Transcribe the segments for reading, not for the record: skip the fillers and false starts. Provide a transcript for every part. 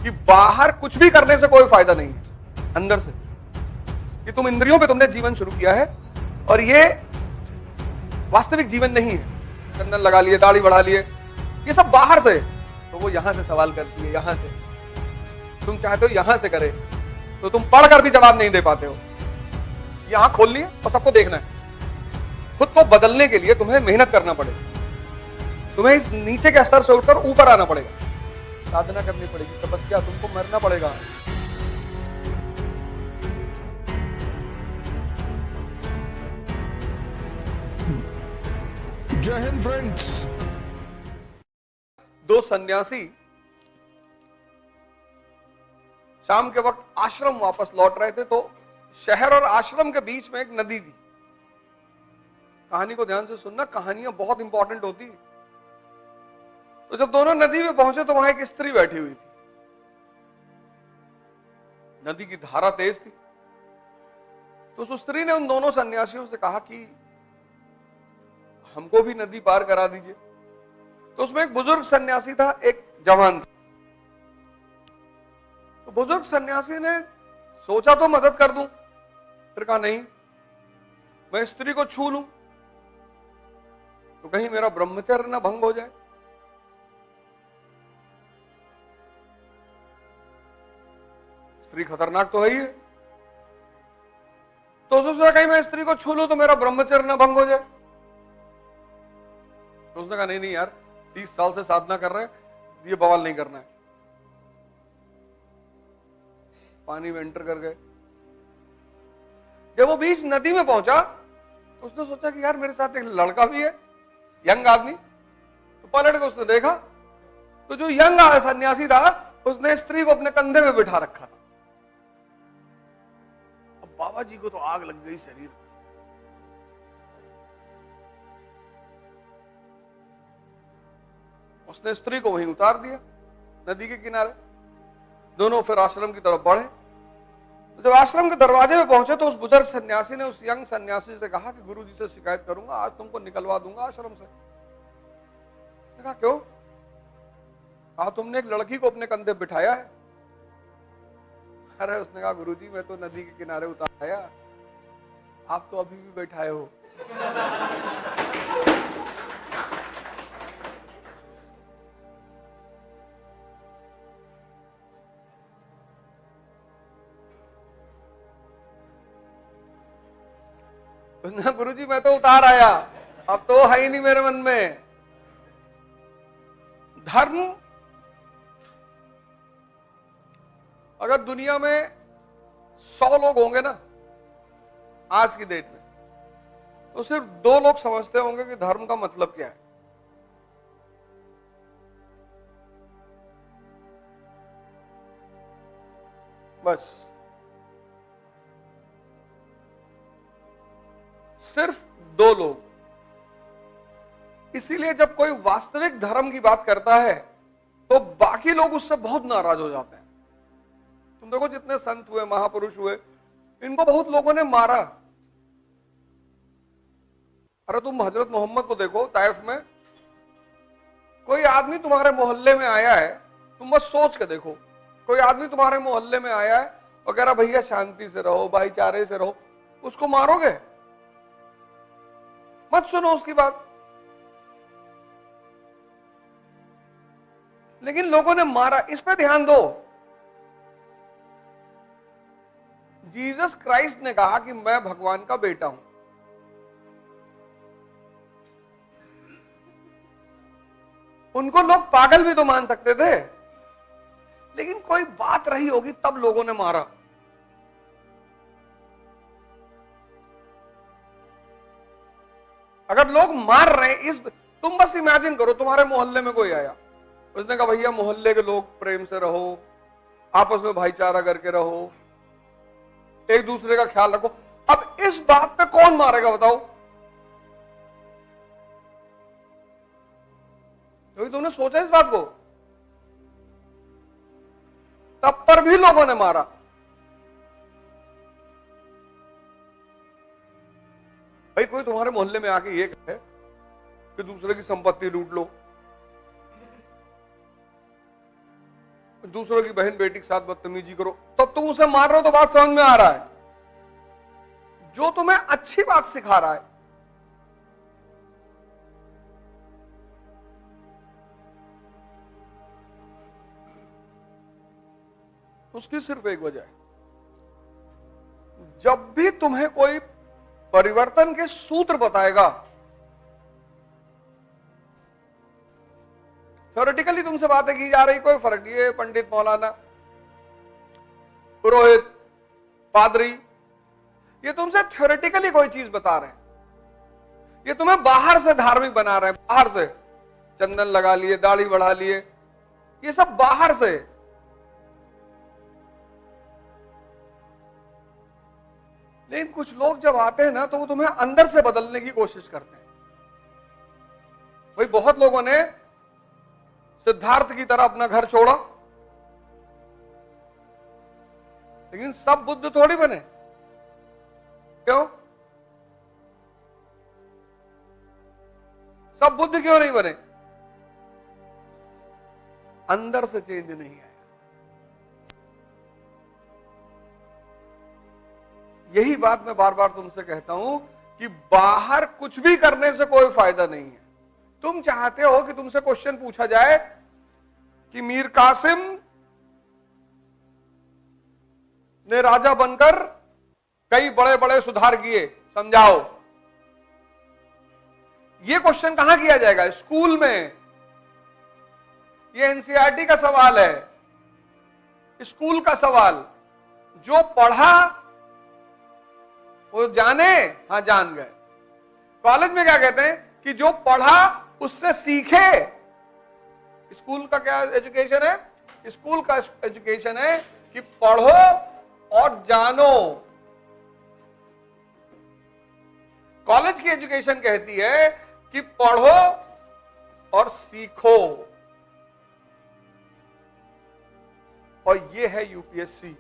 कि बाहर कुछ भी करने से कोई फायदा नहीं है, अंदर से कि तुम इंद्रियों पे तुमने जीवन शुरू किया है और ये वास्तविक जीवन नहीं है। चंदन लगा लिए, दाढ़ी बढ़ा लिए, ये सब बाहर से। तो वो यहां से सवाल करती है, यहां से तुम चाहते हो यहां से करे, तो तुम पढ़कर भी जवाब नहीं दे पाते हो। यहां खोलनी है और सबको देखना है। खुद को बदलने के लिए तुम्हें मेहनत करना पड़ेगा, तुम्हें इस नीचे के स्तर से उठकर ऊपर आना पड़ेगा, साधना करनी पड़ेगी, तपस्या, तुमको मरना पड़ेगा। जय हिंद फ्रेंड्स। दो सन्यासी शाम के वक्त आश्रम वापस लौट रहे थे, तो शहर और आश्रम के बीच में एक नदी थी। कहानी को ध्यान से सुनना, कहानियां बहुत इंपॉर्टेंट होती। तो जब दोनों नदी में पहुंचे तो वहां एक स्त्री बैठी हुई थी। नदी की धारा तेज थी, तो उस स्त्री ने उन दोनों सन्यासियों से कहा कि हमको भी नदी पार करा दीजिए। तो उसमें एक बुजुर्ग सन्यासी था, एक जवान था। तो बुजुर्ग सन्यासी ने सोचा तो मदद कर दूं, फिर कहा नहीं, मैं स्त्री को छू लूं तो कहीं मेरा ब्रह्मचर्य ना भंग हो जाए। स्त्री खतरनाक तो है ही है, तो उसने सोचा कहीं मैं स्त्री को छू लूं तो मेरा ब्रह्मचर्य ना भंग हो जाए। तो उसने कहा नहीं नहीं यार, 30 साल से साधना कर रहे हैं, ये बवाल नहीं करना है। पानी में एंटर कर गए। जब वो बीच नदी में पहुंचा तो उसने सोचा कि यार मेरे साथ एक लड़का भी है, यंग आदमी। तो पलट के उसने देखा तो जो यंग सन्यासी था उसने स्त्री को अपने कंधे में बिठा रखा था। अब बाबा जी को तो आग लग गई शरीर। उसने स्त्री को वहीं उतार दिया नदी के किनारे। दोनों फिर आश्रम की तरफ बढ़े। तो जब आश्रम के दरवाजे में पहुंचे तो उस बुजुर्ग सन्यासी ने उस यंग सन्यासी से कहा कि गुरु जी से शिकायत करूंगा, आज तुमको निकलवा दूंगा आश्रम से। उसने कहा क्यों? कहा तुमने एक लड़की को अपने कंधे बिठाया है। अरे उसने कहा गुरु जी मैं तो नदी के किनारे उतारा, आप तो अभी भी बैठाए हो। गुरु जी मैं तो उतार आया, अब तो है ही नहीं मेरे मन में। धर्म, अगर दुनिया में 100 लोग होंगे ना आज की डेट में, तो सिर्फ 2 लोग समझते होंगे कि धर्म का मतलब क्या है। बस सिर्फ 2 लोग। इसीलिए जब कोई वास्तविक धर्म की बात करता है तो बाकी लोग उससे बहुत नाराज हो जाते हैं। तुम देखो जितने संत हुए, महापुरुष हुए, इनको बहुत लोगों ने मारा। अरे तुम हजरत मोहम्मद को देखो, ताइफ में कोई आदमी तुम्हारे मोहल्ले में आया है, तुम बस सोच के देखो, कोई आदमी तुम्हारे मोहल्ले में आया है और कह रहा भैया शांति से रहो, भाईचारे से रहो, उसको मारोगे? मत सुनो उसकी बात। लेकिन लोगों ने मारा, इस पे ध्यान दो। जीसस क्राइस्ट ने कहा कि मैं भगवान का बेटा हूं। उनको लोग पागल भी तो मान सकते थे, लेकिन कोई बात रही होगी तब लोगों ने मारा। अगर लोग मार रहे हैं, तुम बस इमेजिन करो, तुम्हारे मोहल्ले में कोई आया, उसने कहा भैया मोहल्ले के लोग प्रेम से रहो, आपस में भाईचारा करके रहो, एक दूसरे का ख्याल रखो। अब इस बात पे कौन मारेगा बताओ? क्योंकि तुमने सोचा इस बात को? तब पर भी लोगों ने मारा। भाई कोई तुम्हारे मोहल्ले में आके ये कहे कि दूसरे की संपत्ति लूट लो, दूसरों की बहन बेटी के साथ बदतमीजी करो, तब तुम उसे मार रहे हो तो बात समझ में आ रहा है। जो तुम्हें अच्छी बात सिखा रहा है, उसकी सिर्फ एक वजह है, जब भी तुम्हें कोई परिवर्तन के सूत्र बताएगा, थ्योरेटिकली तुमसे बातें की जा रही, कोई फर्क नहीं है, पंडित, मौलाना, पुरोहित, पादरी, ये तुमसे थ्योरेटिकली कोई चीज बता रहे हैं, ये तुम्हें बाहर से धार्मिक बना रहे हैं, बाहर से चंदन लगा लिए, दाढ़ी बढ़ा लिए, ये सब बाहर से। लेकिन कुछ लोग जब आते हैं ना, तो वो तुम्हें अंदर से बदलने की कोशिश करते हैं। भाई बहुत लोगों ने सिद्धार्थ की तरह अपना घर छोड़ा, लेकिन सब बुद्ध थोड़ी बने। क्यों? सब बुद्ध क्यों नहीं बने? अंदर से चेंज नहीं आया। यही बात मैं बार बार तुमसे कहता हूं कि बाहर कुछ भी करने से कोई फायदा नहीं है। तुम चाहते हो कि तुमसे क्वेश्चन पूछा जाए कि मीर कासिम ने राजा बनकर कई बड़े बड़े सुधार किए, समझाओ। यह क्वेश्चन कहां किया जाएगा? स्कूल में। यह एनसीईआरटी का सवाल है, स्कूल का सवाल। जो पढ़ा वो जाने, हां जान गए। कॉलेज में क्या कहते हैं कि जो पढ़ा उससे सीखे। स्कूल का क्या एजुकेशन है? स्कूल का एजुकेशन है कि पढ़ो और जानो। कॉलेज की एजुकेशन कहती है कि पढ़ो और सीखो। और ये है यूपीएससी।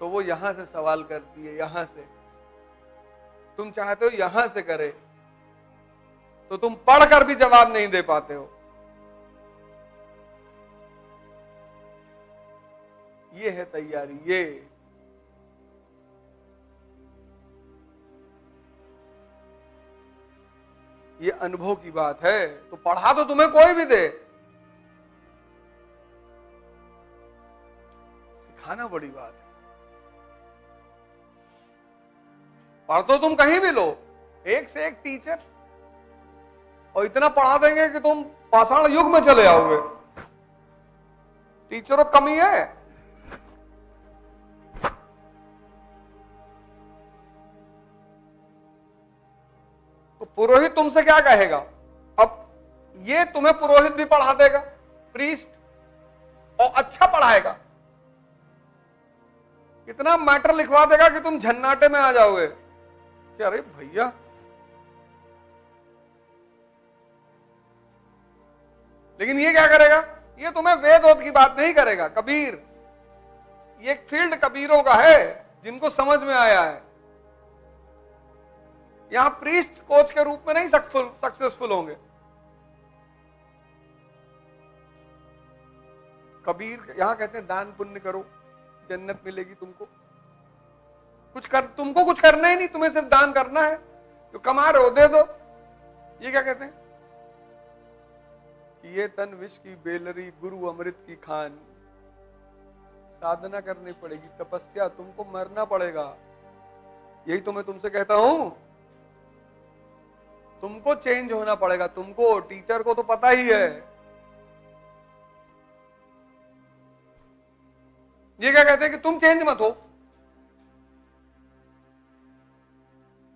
तो वो यहां से सवाल करती है, यहां से। तुम चाहते हो यहां से करे, तो तुम पढ़कर भी जवाब नहीं दे पाते हो। ये है तैयारी। ये अनुभव की बात है। तो पढ़ा तो तुम्हें कोई भी दे, सिखाना बड़ी बात है। पढ़ तो तुम कहीं भी लो, एक से एक टीचर, और इतना पढ़ा देंगे कि तुम पाषाण युग में चले आओगे। टीचरों कमी है। तो पुरोहित तुमसे क्या कहेगा? अब ये तुम्हें पुरोहित भी पढ़ा देगा, प्रीस्ट, और अच्छा पढ़ाएगा। इतना मैटर लिखवा देगा कि तुम झन्नाटे में आ जाओगे कि अरे भैया, लेकिन ये क्या करेगा? ये तुम्हें वेद की बात नहीं करेगा। कबीर, ये एक फील्ड कबीरों का है जिनको समझ में आया है। यहां प्रीस्ट कोच के रूप में नहीं सक्सेसफुल होंगे। कबीर यहां कहते हैं दान पुण्य करो, जन्नत मिलेगी तुमको। तुमको कुछ करना ही नहीं, तुम्हें सिर्फ दान करना है। जो कमा रहे हो दे दो। ये क्या कहते हैं कि ये तन विष की बेलरी, गुरु अमृत की खान। साधना करनी पड़ेगी, तपस्या, तुमको मरना पड़ेगा। यही तो मैं तुमसे कहता हूं। तुमको चेंज होना पड़ेगा। तुमको, टीचर को तो पता ही है। ये क्या कहते हैं कि तुम चेंज मत हो,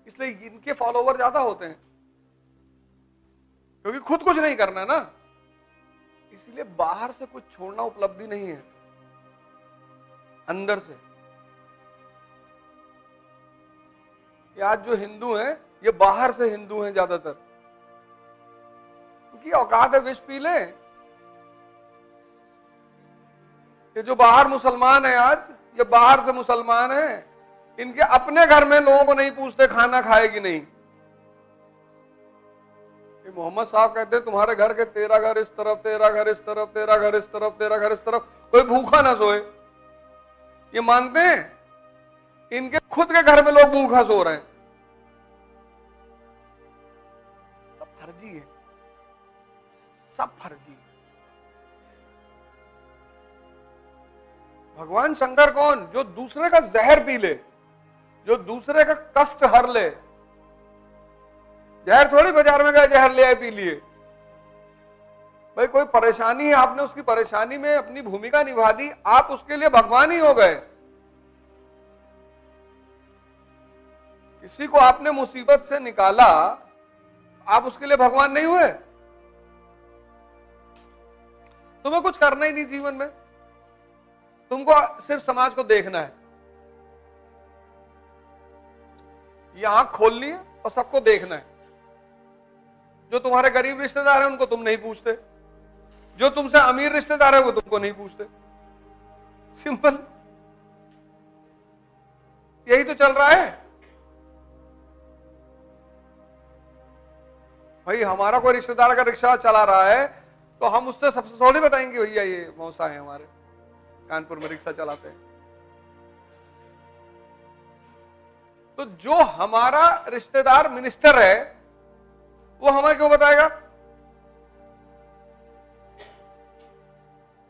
इसलिए इनके फॉलोवर ज्यादा होते हैं, क्योंकि खुद कुछ नहीं करना ना। इसलिए बाहर से कुछ छोड़ना उपलब्धि नहीं है, अंदर से। ये आज जो हिंदू हैं, ये बाहर से हिंदू हैं ज्यादातर, क्योंकि औकात है विष पी लें। ये जो बाहर मुसलमान है आज, ये बाहर से मुसलमान है। इनके अपने घर में लोगों को नहीं पूछते खाना खाए कि नहीं। ये मोहम्मद साहब कहते हैं तुम्हारे घर के 13 घर इस तरफ, 13 घर इस तरफ, 13 घर इस तरफ, 13 घर इस तरफ, कोई भूखा ना सोए। ये मानते हैं इनके खुद के घर में लोग भूखा सो रहे हैं। सब फर्जी है, सब फर्जी है। भगवान शंकर कौन? जो दूसरे का जहर पी ले, जो दूसरे का कष्ट हर ले। जहर थोड़ी बाजार में गए जहर ले आए पी लिए। भाई कोई परेशानी है, आपने उसकी परेशानी में अपनी भूमिका निभा दी, आप उसके लिए भगवान ही हो गए। किसी को आपने मुसीबत से निकाला, आप उसके लिए भगवान नहीं हुए? तुम्हें कुछ करना ही नहीं जीवन में, तुमको सिर्फ समाज को देखना है। ये आंख खोलनी है और सबको देखना है। जो तुम्हारे गरीब रिश्तेदार हैं उनको तुम नहीं पूछते, जो तुमसे अमीर रिश्तेदार है वो तुमको नहीं पूछते। सिंपल, यही तो चल रहा है। भाई हमारा कोई रिश्तेदार का रिक्शा चला रहा है तो हम उससे सबसे थोड़ी बताएंगे भैया ये मौसा है हमारे कानपुर में रिक्शा चलाते हैं। तो जो हमारा रिश्तेदार मिनिस्टर है वो हमें क्यों बताएगा?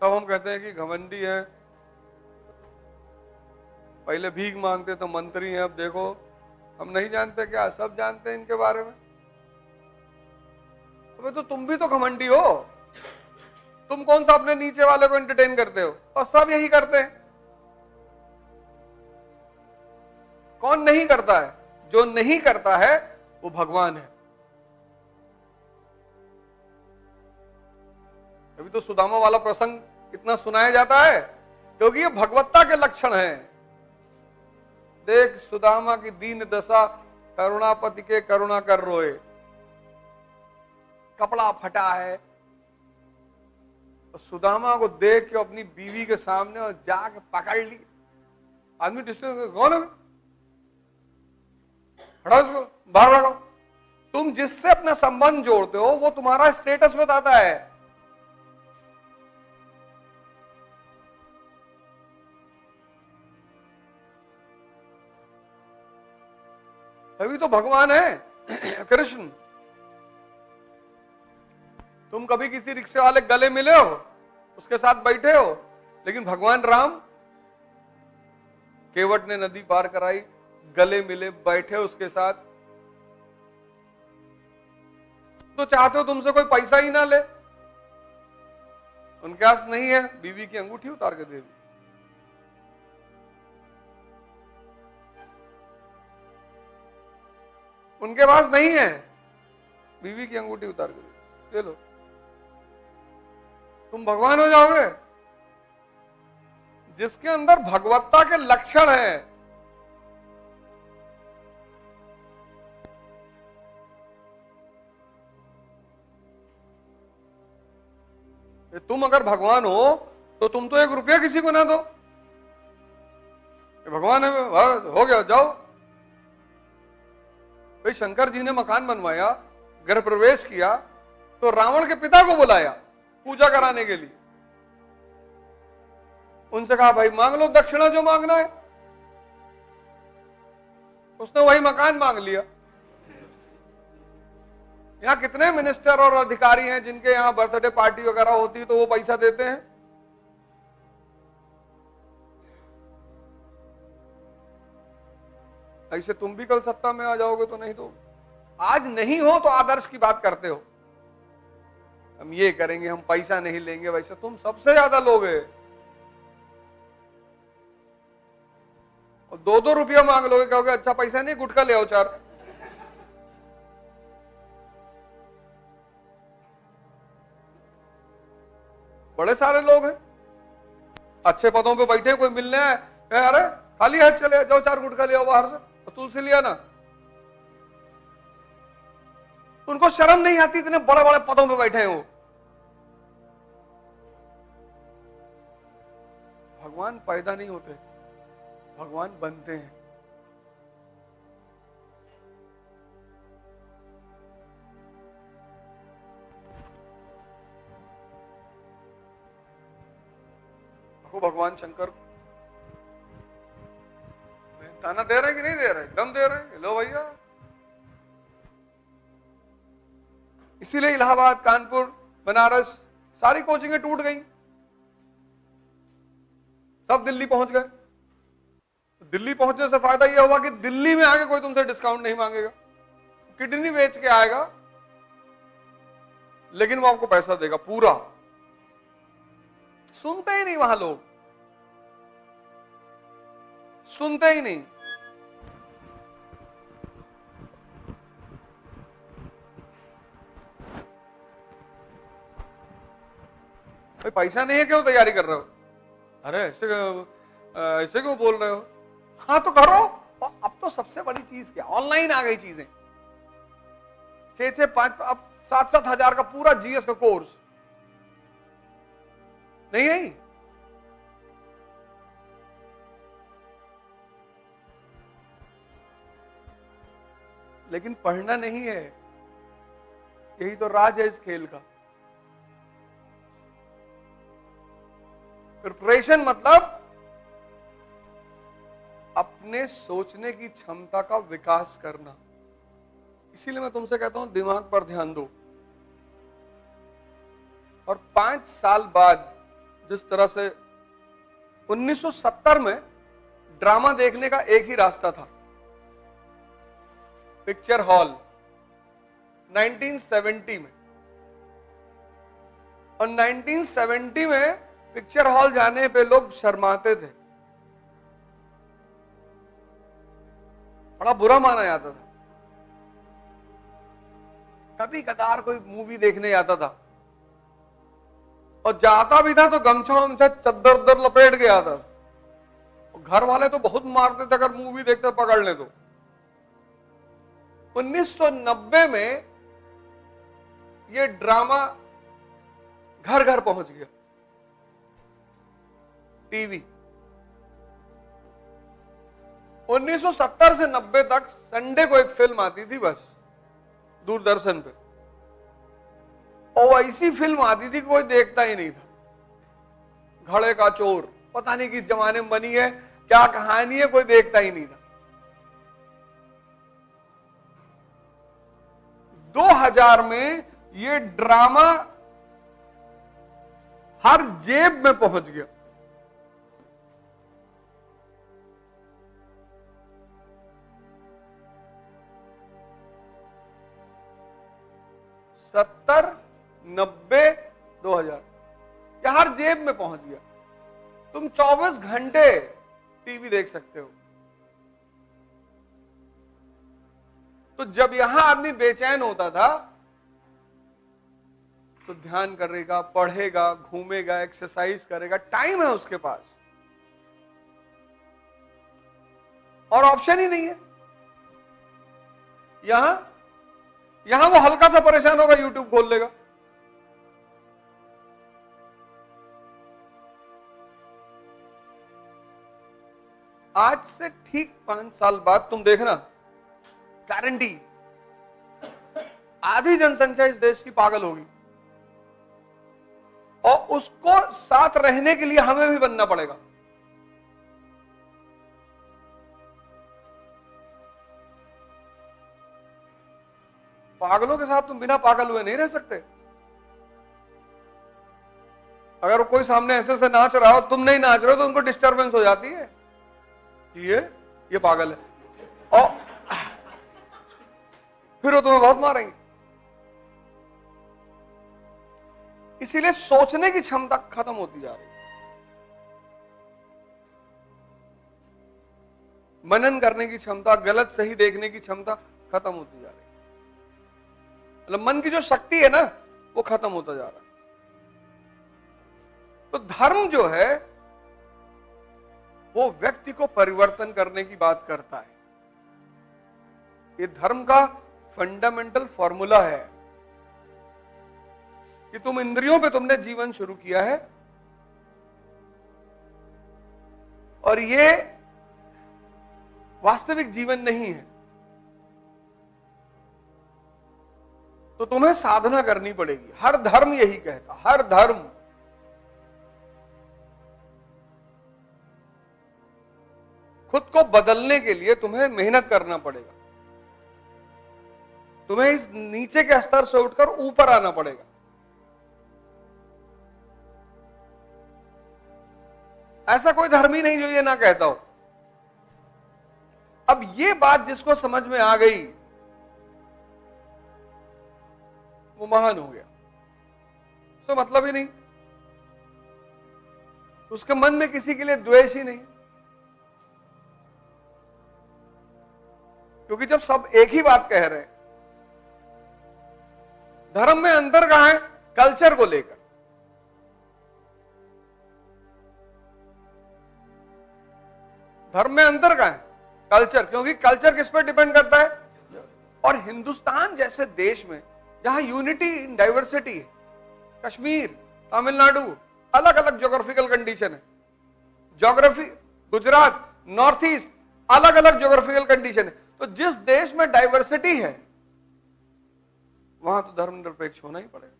तब हम कहते हैं कि घमंडी है, पहले भीख मांगते तो मंत्री हैं, अब देखो हम नहीं जानते क्या? सब जानते हैं इनके बारे में। अबे तो तुम भी तो घमंडी हो। तुम कौन सा अपने नीचे वाले को एंटरटेन करते हो? और सब यही करते हैं। कौन नहीं करता है? जो नहीं करता है वो भगवान है। अभी तो सुदामा वाला प्रसंग इतना सुनाया जाता है क्योंकि ये भगवत्ता के लक्षण हैं। देख सुदामा की दीन दशा, करुणापति के करुणा कर रोए। कपड़ा फटा है, तो सुदामा को देख के अपनी बीवी के सामने और जाके पकड़ ली। आदमी डिस्टेंस कौन है? हटाओ उसको, बाहर लगाओ। तुम जिससे अपना संबंध जोड़ते हो वो तुम्हारा स्टेटस बताता है। अभी तो भगवान है कृष्ण। तुम कभी किसी रिक्शे वाले गले मिले हो, उसके साथ बैठे हो? लेकिन भगवान राम, केवट ने नदी पार कराई, गले मिले, बैठे उसके साथ। तो चाहते हो तुमसे कोई पैसा ही ना ले? उनके पास नहीं है, बीवी की अंगूठी उतार के दे दी। उनके पास नहीं है, बीवी की अंगूठी उतार के दे लो। तुम भगवान हो जाओगे। जिसके अंदर भगवत्ता के लक्षण हैं, तुम अगर भगवान हो तो तुम तो 1 रुपया किसी को ना दो। भगवान है, हो गया, जाओ। भाई शंकर जी ने मकान बनवाया, गृह प्रवेश किया, तो रावण के पिता को बुलाया पूजा कराने के लिए। उनसे कहा भाई मांग लो दक्षिणा जो मांगना है। उसने वही मकान मांग लिया। यहां कितने मिनिस्टर और अधिकारी हैं जिनके यहां बर्थडे पार्टी वगैरह होती है तो वो पैसा देते हैं। ऐसे तुम भी कल सत्ता में आ जाओगे तो नहीं तो आज नहीं हो तो आदर्श की बात करते हो, हम ये करेंगे, हम पैसा नहीं लेंगे। वैसे तुम सबसे ज्यादा लोगे और 2-2 रुपया मांग लोगे, कहोगे अच्छा पैसा नहीं, गुटखा ले आओ 4। बड़े सारे लोग हैं, अच्छे पदों पे बैठे, कोई मिलने आए, अरे खाली हाथ चले जाओ, 4 गुटखा ले आओ बाहर से, तो तुलसी लिया ना। उनको शर्म नहीं आती, इतने बड़े बड़े पदों पे बैठे हैं वो। भगवान पैदा नहीं होते, भगवान बनते हैं। किसको? भगवान शंकर को। ताना दे रहे कि नहीं दे रहे? एकदम दे रहे। लो भैया। इसीलिए इलाहाबाद, कानपुर, बनारस सारी कोचिंगें टूट गई, सब दिल्ली पहुंच गए। दिल्ली पहुंचने से फायदा यह हुआ कि दिल्ली में आके कोई तुमसे डिस्काउंट नहीं मांगेगा। किडनी बेच के आएगा लेकिन वो आपको पैसा देगा पूरा। सुनते ही नहीं वहां लोग, सुनते ही नहीं। भाई पैसा नहीं है, क्यों तैयारी कर रहे हो? अरे ऐसे क्यों बोल रहे हो? हाँ तो करो। और अब तो सबसे बड़ी चीज क्या, ऑनलाइन आ गई चीजें। 6-6, 5, अब 7-7 हजार का पूरा जीएस का कोर्स नहीं है। लेकिन पढ़ना नहीं है, यही तो राज है इस खेल का। प्रिपरेशन मतलब अपने सोचने की क्षमता का विकास करना। इसीलिए मैं तुमसे कहता हूं दिमाग पर ध्यान दो। और 5 साल बाद जिस तरह से 1970 में ड्रामा देखने का एक ही रास्ता था, पिक्चर हॉल। 1970 में, और 1970 में पिक्चर हॉल जाने पे लोग शर्माते थे, बड़ा बुरा माना जाता था। कभी कदार कोई मूवी देखने जाता था, और जाता भी था तो गमछा वमछा चद्दर उद्दर लपेट के आता था। घर वाले तो बहुत मारते थे अगर मूवी देखते पकड़ ले तो। 1990 में ये ड्रामा घर घर पहुंच गया, टीवी। 1970 से 90 तक संडे को एक फिल्म आती थी बस दूरदर्शन पे, और ऐसी फिल्म आती थी कोई देखता ही नहीं था। घड़े का चोर, पता नहीं किस जमाने में बनी है, क्या कहानी है, कोई देखता ही नहीं था। 2000 में ये ड्रामा हर जेब में पहुंच गया। सत्तर, 90, 2000 या हर जेब में पहुंच गया। तुम 24 घंटे टीवी देख सकते हो। तो जब यहां आदमी बेचैन होता था तो ध्यान करेगा, पढ़ेगा, घूमेगा, एक्सरसाइज करेगा, टाइम है उसके पास, और ऑप्शन ही नहीं है। यहां वो हल्का सा परेशान होगा, यूट्यूब खोल लेगा। आज से ठीक 5 साल बाद तुम देखना, गारंटी आधी जनसंख्या इस देश की पागल होगी, और उसको साथ रहने के लिए हमें भी बनना पड़ेगा। पागलों के साथ तुम बिना पागल हुए नहीं रह सकते। अगर कोई सामने ऐसे से नाच रहा हो, तुम नहीं नाच रहे हो, तो उनको डिस्टरबेंस हो जाती है, ये पागल है, और फिर वो तुम्हें बहुत मारेंगे। इसीलिए सोचने की क्षमता खत्म होती जा रही है, मनन करने की क्षमता, गलत सही देखने की क्षमता खत्म होती जा रही है। मतलब मन की जो शक्ति है ना, वो खत्म होता जा रहा है। तो धर्म जो है वो व्यक्ति को परिवर्तन करने की बात करता है। ये धर्म का फंडामेंटल फॉर्मूला है कि तुम इंद्रियों पे तुमने जीवन शुरू किया है, और ये वास्तविक जीवन नहीं है, तो तुम्हें साधना करनी पड़ेगी। हर धर्म यही कहता, हर धर्म। खुद को बदलने के लिए तुम्हें मेहनत करना पड़ेगा, तुम्हें इस नीचे के स्तर से उठकर ऊपर आना पड़ेगा। ऐसा कोई धर्म ही नहीं जो ये ना कहता हो। अब ये बात जिसको समझ में आ गई वो महान हो गया, उसका मतलब ही नहीं, उसके मन में किसी के लिए द्वेष ही नहीं, क्योंकि जब सब एक ही बात कह रहे हैं, धर्म में अंतर कहां है? कल्चर को लेकर। धर्म में अंतर कहां है? कल्चर, क्योंकि कल्चर किस पर डिपेंड करता है? और हिंदुस्तान जैसे देश में जहां यूनिटी इन डाइवर्सिटी है, कश्मीर, तमिलनाडु, अलग अलग ज्योग्राफिकल कंडीशन है, ज्योग्राफी, गुजरात, नॉर्थ ईस्ट, अलग अलग ज्योग्राफिकल कंडीशन है, तो जिस देश में डाइवर्सिटी है वहां तो धर्मनिरपेक्ष होना ही पड़ेगा।